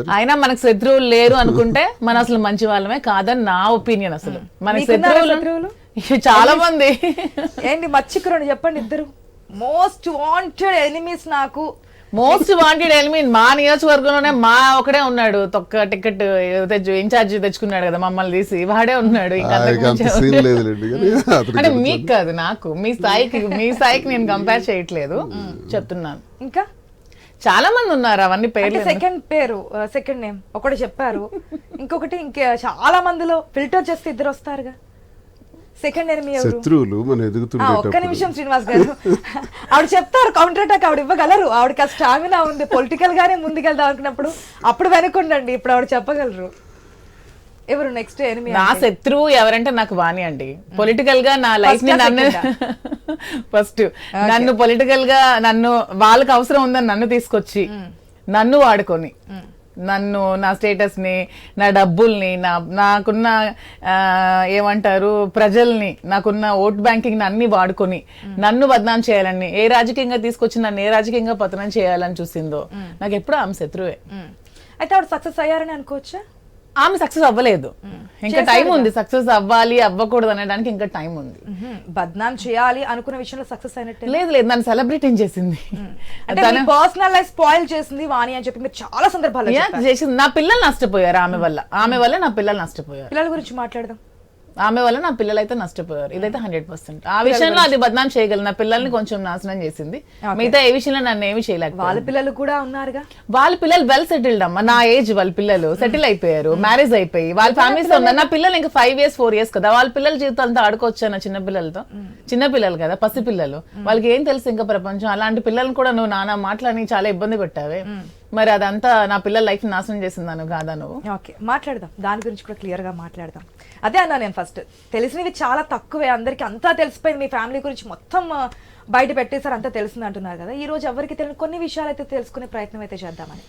అయినా మనకు శత్రువులు లేరు అనుకుంటే మన అసలు మంచి వాళ్ళమే కాదని నా ఒపీనియన్. అసలు మనకి శత్రువులు చాలా మంది. ఏంటి మచ్చికురండి చెప్పండి ఇద్దరు మోస్ట్ వాంటెడ్ ఎనిమీస్. నాకు మోస్ట్ వాంటెడ్ ఎనిమీ మా నియోజకవర్గంలోనే మా ఒకడే ఉన్నాడు. తొక్క టికెట్ ఇన్ఛార్జ్ తెచ్చుకున్నాడు కదా మమ్మల్ని తీసి, వాడే ఉన్నాడు. అంటే మీకు కాదు, నాకు మీ స్థాయికి నేను కంపేర్ చేయట్లేదు, చెప్తున్నాను. ఇంకా చాలా మంది ఉన్నారు, అవన్నీ పేర్లు. సెకండ్ నేమ్ ఒకటి చెప్పారు, ఇంకొకటి ఇంకా చాలా మందిలో ఫిల్టర్ చేస్తే ఇద్దరు వస్తారుగా. సెకండ్ ఎనిమీ శత్రువులు మన ఒక్క నిమిషం శ్రీనివాస్ గారు, ఆవిడ చెప్తారు కౌంటర్ అటాక్ ఆవిడ ఇవ్వగలరు. ఆవిడకి ఆ స్టామినా ఉంది, పొలిటికల్ గానే ముందుకెళ్దాం అనుకున్నప్పుడు అప్పుడు వెనకుండండి, ఇప్పుడు ఆవిడ చెప్పగలరు. ఎవరు నెక్స్ట్ ఎనిమీ? నా శత్రువు ఎవరంటే నాకు వాణి అండి. పొలిటికల్ గా నా లైఫ్ ని ఫస్ట్ నన్ను పొలిటికల్ గా నన్ను వాళ్ళకి అవసరం ఉందని నన్ను తీసుకొచ్చి నన్ను వాడుకొని నన్ను నా స్టేటస్ ని నా డబ్బుల్ని నాకున్న ఏమంటారు ప్రజల్ని నాకున్న ఓట్ బ్యాంకింగ్ అన్ని వాడుకొని నన్ను బదనాం చేయాలని ఏ రాజకీయంగా తీసుకొచ్చి నన్ను ఏ రాజకీయంగా పతనం చేయాలని చూసిందో నాకు ఎప్పుడు ఆమె శత్రువే. అయితే ఆవిడ సక్సెస్ అయ్యారని అనుకోవచ్చా? ఆమె సక్సెస్ అవ్వలేదు, ఇంకా టైం ఉంది. సక్సెస్ అవ్వాలి అవ్వకూడదు అనడానికి ఇంకా టైం ఉంది. బద్నాం చేయాలి అనుకున్న విషయంలో సక్సెస్ అయినట్టు లేదు, నన్ను సెలబ్రిటీ చేసింది, పర్సనల్ లైఫ్ స్పాయిల్ చేసింది వాణి అని చెప్పి మీరు చాలా సందర్భాలు చేసింది. నా పిల్లలు నష్టపోయారు ఆమె వల్ల నా పిల్లలు నష్టపోయారు. పిల్లల గురించి మాట్లాడదాం. ఆమె వల్ల నా పిల్లలు అయితే నష్టపోయారు, ఇదైతే 100%. ఆ విషయంలో అది బద్నాం చేయగలను. నా పిల్లల్ని కొంచెం నాశనం చేసింది, మిగతా ఏ విషయంలో నన్ను ఏమి చేయలేక. వాళ్ళ పిల్లలు కూడా ఉన్నారుగా, వాళ్ళ పిల్లలు వెల్ సెటిల్డ్ అమ్మా. నా ఏజ్ వాళ్ళ పిల్లలు సెటిల్ అయిపోయారు, మ్యారేజ్ అయిపోయి వాళ్ళ ఫ్యామిలీస్ ఉన్నారు. నా పిల్లలు ఇంకా 5 years 4 years కదా, వాళ్ళ పిల్లల జీవితం అంతా ఆడుకోవచ్చాను. చిన్న పిల్లలతో, చిన్న పిల్లలు కదా, పసి పిల్లలు, వాళ్ళకి ఏం తెలుసు ఇంకా ప్రపంచం. అలాంటి పిల్లల్ని కూడా నువ్వు నానా మాటలని చాలా ఇబ్బంది పెట్టావే, మరి అదంతా నా పిల్లల లైఫ్ నాశనం చేసిందాను కాదా నువ్వు? ఓకే, మాట్లాడదాం దాని గురించి కూడా క్లియర్ గా మాట్లాడదాం. అదే అన్నా నేను ఫస్ట్, తెలిసినవి చాలా తక్కువే, అందరికి అంతా తెలిసిపోయింది. మీ ఫ్యామిలీ గురించి మొత్తం బయట పెట్టేసారు, అంతా తెలిసింది అంటున్నారు కదా. ఈ రోజు ఎవరికి తెలియని కొన్ని విషయాలు అయితే తెలుసుకునే ప్రయత్నం అయితే చేద్దామని.